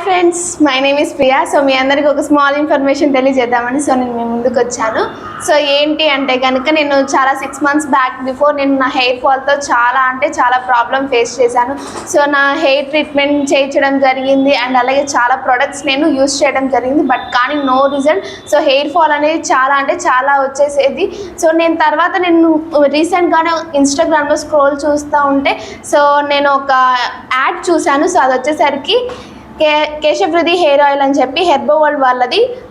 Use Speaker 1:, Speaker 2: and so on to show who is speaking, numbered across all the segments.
Speaker 1: Friends, my name is Priya. So మీ అందరికి ఒక స్మాల్ ఇన్ఫర్మేషన్ తెలియజేద్దామని నేను మీ ముందుకు వచ్చాను. సో ఏంటి అంటే కనుక నేను చాలా 6 months బ్యాక్ బిఫోర్ నేను నా హెయిర్ ఫాల్తో చాలా ప్రాబ్లం ఫేస్ చేశాను. సో నా హెయిర్ ట్రీట్మెంట్ చేయించడం జరిగింది అండ్ అలాగే చాలా ప్రొడక్ట్స్ నేను యూస్ చేయడం జరిగింది. బట్ కానీ no result. So hair fall అనేది చాలా వచ్చేసేది. సో నేను తర్వాత రీసెంట్గానే ఇన్స్టాగ్రామ్లో స్క్రోల్ చూస్తూ ఉంటే సో నేను ఒక యాడ్ చూశాను. సో అది వచ్చేసరికి కేశవృద్ధి హెయిర్ ఆయిల్ అని చెప్పి హెర్బో వరల్డ్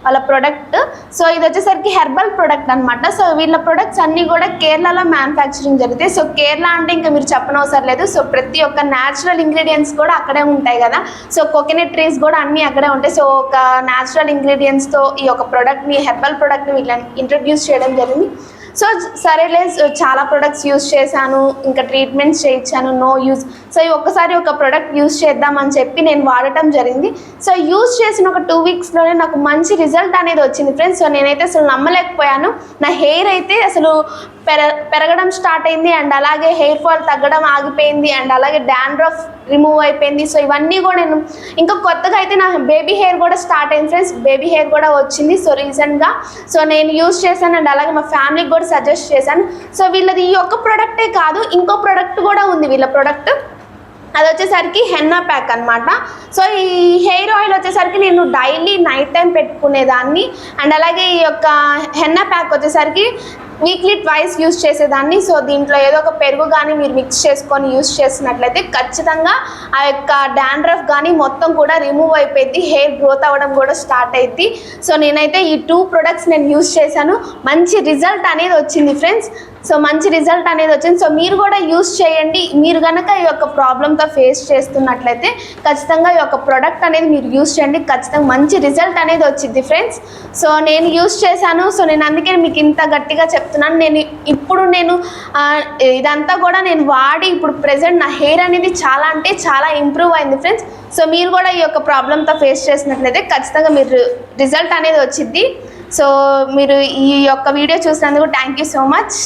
Speaker 1: వాళ్ళ ప్రొడక్ట్. సో ఇది వచ్చేసరికి హెర్బల్ ప్రొడక్ట్ అనమాట. సో వీళ్ళ ప్రొడక్ట్స్ అన్నీ కూడా కేరళలో మ్యానుఫ్యాక్చరింగ్ జరుగుతాయి. సో కేరళ అంటే ఇంకా మీరు చెప్పనవసరం లేదు. సో ప్రతి ఒక్క న్యాచురల్ ఇంగ్రీడియంట్స్ కూడా అక్కడే ఉంటాయి కదా. సో కోకోనట్ ట్రీస్ కూడా అన్నీ అక్కడే ఉంటాయి. సో ఒక న్యాచురల్ ఇంగ్రీడియంట్స్తో ఈ యొక్క ప్రోడక్ట్ని హెర్బల్ ప్రోడక్ట్ని వీళ్ళని ఇంట్రడ్యూస్ చేయడం జరిగింది. సో సరేలే, చాలా ప్రొడక్ట్స్ యూజ్ చేశాను, ఇంకా ట్రీట్మెంట్స్ చేయించాను, నో యూజ్. సో ఒక్కసారి ఒక ప్రోడక్ట్ యూజ్ చేద్దామని చెప్పి నేను వాడటం జరిగింది. సో యూజ్ చేసిన ఒక 2 weeksలోనే నాకు మంచి రిజల్ట్ అనేది వచ్చింది ఫ్రెండ్స్. సో నేనైతే అసలు నమ్మలేకపోయాను. నా హెయిర్ అయితే అసలు పెరగడం స్టార్ట్ అయింది అండ్ అలాగే హెయిర్ ఫాల్ తగ్గడం ఆగిపోయింది అండ్ అలాగే డాండ్రఫ్ రిమూవ్ అయిపోయింది. సో ఇవన్నీ కూడా నేను ఇంకా కొత్తగా అయితే నా బేబీ హెయిర్ కూడా స్టార్ట్ అయింది ఫ్రెండ్స్. బేబీ హెయిర్ కూడా వచ్చింది సో రీసెంట్గా. సో నేను యూజ్ చేశాను అండ్ అలాగే మా ఫ్యామిలీకి కూడా సజెస్ట్ చేశాను. సో వీళ్ళది ఈ ఒక్క ప్రోడక్టే కాదు, ఇంకో ప్రోడక్ట్ కూడా ఉంది వీళ్ళ ప్రోడక్ట్. అది వచ్చేసరికి హెన్నా ప్యాక్ అనమాట. సో ఈ హెయిర్ ఆయిల్ వచ్చేసరికి నేను డైలీ నైట్ టైం పెట్టుకునేదాన్ని అండ్ అలాగే ఈ యొక్క హెన్నా ప్యాక్ వచ్చేసరికి వీక్లీ ట్వైస్ యూస్ చేసేదాన్ని. సో దీంట్లో ఏదో ఒక పెరుగు కానీ మీరు మిక్స్ చేసుకొని యూస్ చేసినట్లయితే ఖచ్చితంగా ఆ యొక్క డాండ్రఫ్ కానీ మొత్తం కూడా రిమూవ్ అయిపోయింది, హెయిర్ గ్రోత్ అవ్వడం కూడా స్టార్ట్ అయింది. సో నేనైతే ఈ 2 products నేను యూస్ చేశాను, మంచి రిజల్ట్ అనేది వచ్చింది ఫ్రెండ్స్. సో మంచి రిజల్ట్ అనేది వచ్చింది. సో మీరు కూడా యూస్ చేయండి. మీరు కనుక ఈ యొక్క ప్రాబ్లంతో ఫేస్ చేస్తున్నట్లయితే ఖచ్చితంగా ఈ యొక్క ప్రోడక్ట్ అనేది మీరు యూస్ చేయండి, ఖచ్చితంగా మంచి రిజల్ట్ అనేది వచ్చింది ఫ్రెండ్స్. సో నేను యూస్ చేశాను. సో నేను అందుకే మీకు ఇంత గట్టిగా చెప్తున్నాను. నేను ఇదంతా కూడా నేను వాడి ఇప్పుడు ప్రెజెంట్ నా హెయిర్ అనేది చాలా ఇంప్రూవ్ అయింది ఫ్రెండ్స్. సో మీరు కూడా ఈ యొక్క ప్రాబ్లంతో ఫేస్ చేసినట్లయితే ఖచ్చితంగా మీరు రిజల్ట్ అనేది వచ్చింది. సో మీరు ఈ యొక్క వీడియో చూసినందుకు థ్యాంక్ యూ సో మచ్.